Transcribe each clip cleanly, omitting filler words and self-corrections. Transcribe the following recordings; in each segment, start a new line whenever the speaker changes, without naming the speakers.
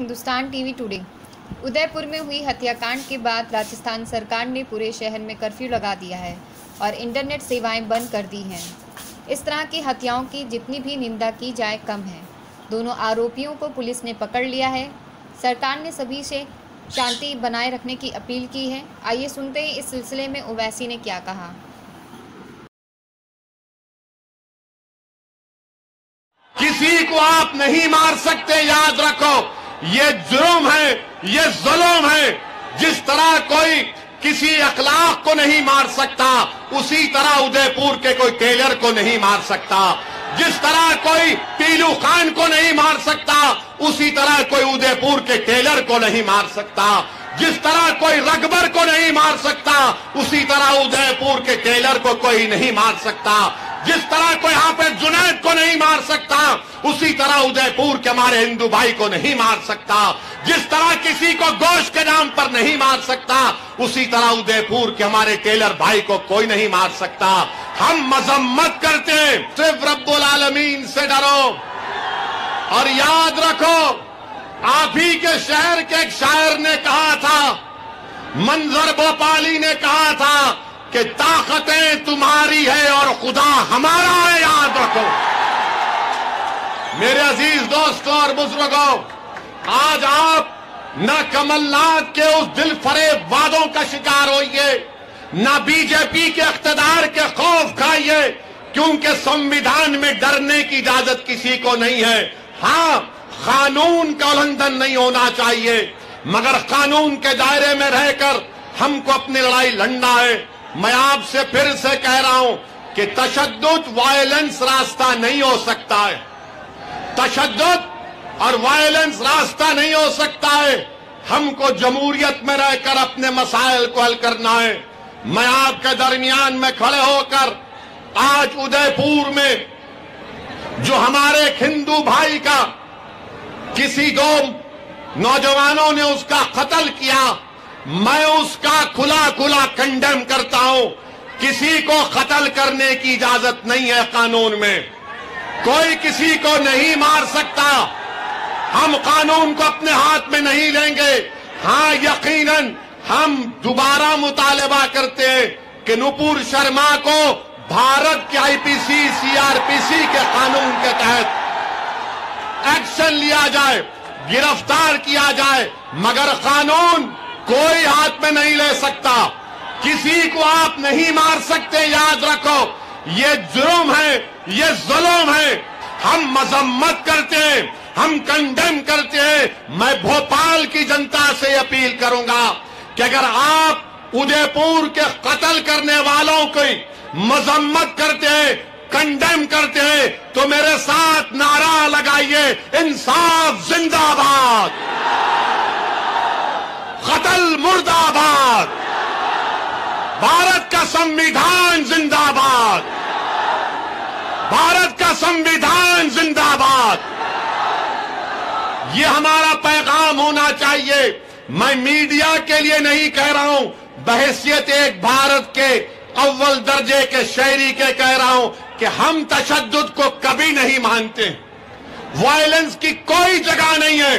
Hindustan TV today. Udaipur में हुई हत्याकांड के बाद राजस्थान सरकार ने पूरे शहर में कर्फ्यू लगा दिया है और इंटरनेट सेवाएं बंद कर दी हैं। इस तरह की हत्याओं की जितनी भी निंदा की जाए कम है। दोनों आरोपियों को पुलिस ने पकड़ लिया है। सरकार ने सभी से शांति बनाए रखने की अपील की है। आइए सुनते हैं इस सिलसिले में ओवैसी ने क्या कहा।
किसी को आप नहीं मार सकते, याद रखो, ये जुर्म है, ये जुल्म है। जिस तरह कोई किसी अखलाक को नहीं मार सकता, उसी तरह उदयपुर के कोई टेलर को नहीं मार सकता। जिस तरह कोई पीलू खान को नहीं मार सकता, उसी तरह कोई उदयपुर के टेलर को नहीं मार सकता। जिस तरह कोई रगबर को नहीं मार सकता, उसी तरह उदयपुर के टेलर को कोई नहीं मार सकता। जिस तरह कोई यहाँ पे जुनैद को नहीं मार सकता, उसी तरह उदयपुर के हमारे हिंदू भाई को नहीं मार सकता। जिस तरह किसी को गोश्त के नाम पर नहीं मार सकता, उसी तरह उदयपुर के हमारे टेलर भाई को कोई नहीं मार सकता। हम मजम्मत करते हैं, सिर्फ रब्बुल आलमीन से डरो। और याद रखो, आप ही के शहर के एक शायर ने कहा था, मंजर भोपाली ने कहा था कि ताकतें तुम्हारी है और खुदा हमारा है। याद रखो मेरे अजीज दोस्तों और बुजुर्गों, आज आप न कमलनाथ के उस दिल फरेब वादों का शिकार होइए, न बीजेपी के इख्तिदार के खौफ खाइए, क्योंकि संविधान में डरने की इजाजत किसी को नहीं है। हाँ, कानून का उल्लंघन नहीं होना चाहिए, मगर कानून के दायरे में रहकर हमको अपनी लड़ाई लड़ना है। मैं आपसे फिर से कह रहा हूं कि तशद्दुद वायलेंस रास्ता नहीं हो सकता है। तशद्दुद और वायलेंस रास्ता नहीं हो सकता है। हमको जमहूरियत में रहकर अपने मसाइल को हल करना है। मैं आपके दरमियान में खड़े होकर आज उदयपुर में जो हमारे एक हिंदू भाई का किसी दो नौजवानों ने उसका कत्ल किया, मैं उसका खुला खुला कंडेम करता हूं। किसी को कत्ल करने की इजाजत नहीं है कानून में। कोई किसी को नहीं मार सकता। हम कानून को अपने हाथ में नहीं लेंगे। हाँ, यकीनन हम दोबारा मुतालबा करते हैं कि नुपुर शर्मा को भारत के आईपीसी सीआरपीसी के कानून के तहत एक्शन लिया जाए, गिरफ्तार किया जाए, मगर कानून कोई हाथ में नहीं ले सकता। किसी को आप नहीं मार सकते। याद रखो, ये जुर्म है, ये जुल्म है। हम मजम्मत करते हैं, हम कंडेम करते हैं। मैं भोपाल की जनता से अपील करूंगा कि अगर आप उदयपुर के कत्ल करने वालों की मजम्मत करते हैं, कंडेम करते हैं, तो मेरे साथ नारा लगाइए, इंसाफ जिंदाबाद, कत्ल मुर्दाबाद, भारत का संविधान जिंदाबाद, भारत का संविधान जिंदाबाद। ये हमारा पैगाम होना चाहिए। मैं मीडिया के लिए नहीं कह रहा हूं, बहैसियत एक भारत के अव्वल दर्जे के शहरी के कह रहा हूं कि हम तशद्दुद को कभी नहीं मानते। वायलेंस की कोई जगह नहीं है।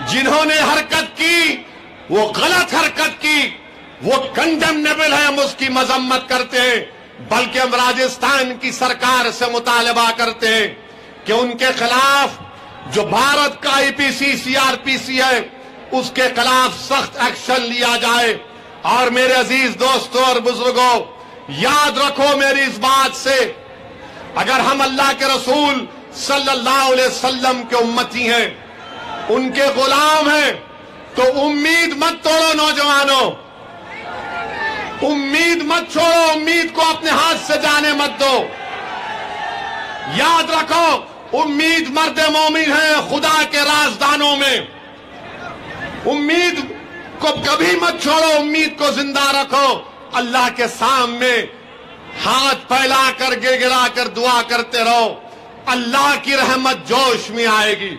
जिन्होंने हरकत की, वो गलत हरकत की, वो कंडेमनेबल है, हम उसकी मजम्मत करते हैं। बल्कि हम राजस्थान की सरकार से मुतालबा करते हैं कि उनके खिलाफ जो भारत का आईपीसी सीआरपीसी है, उसके खिलाफ सख्त एक्शन लिया जाए। और मेरे अजीज दोस्तों और बुजुर्गों, याद रखो मेरी इस बात से, अगर हम अल्लाह के रसूल सल्लल्लाहु अलैहि वसल्लम के उम्मती हैं, उनके गुलाम हैं, तो उम्मीद मत तोड़ो नौजवानों, उम्मीद मत छोड़ो, उम्मीद को अपने हाथ से जाने मत दो। याद रखो, उम्मीद मर्द मोमिन है खुदा के राजदानों में। उम्मीद को कभी मत छोड़ो, उम्मीद को जिंदा रखो। अल्लाह के सामने हाथ फैलाकर गिड़गिड़ा कर दुआ करते रहो, अल्लाह की रहमत जोश में आएगी।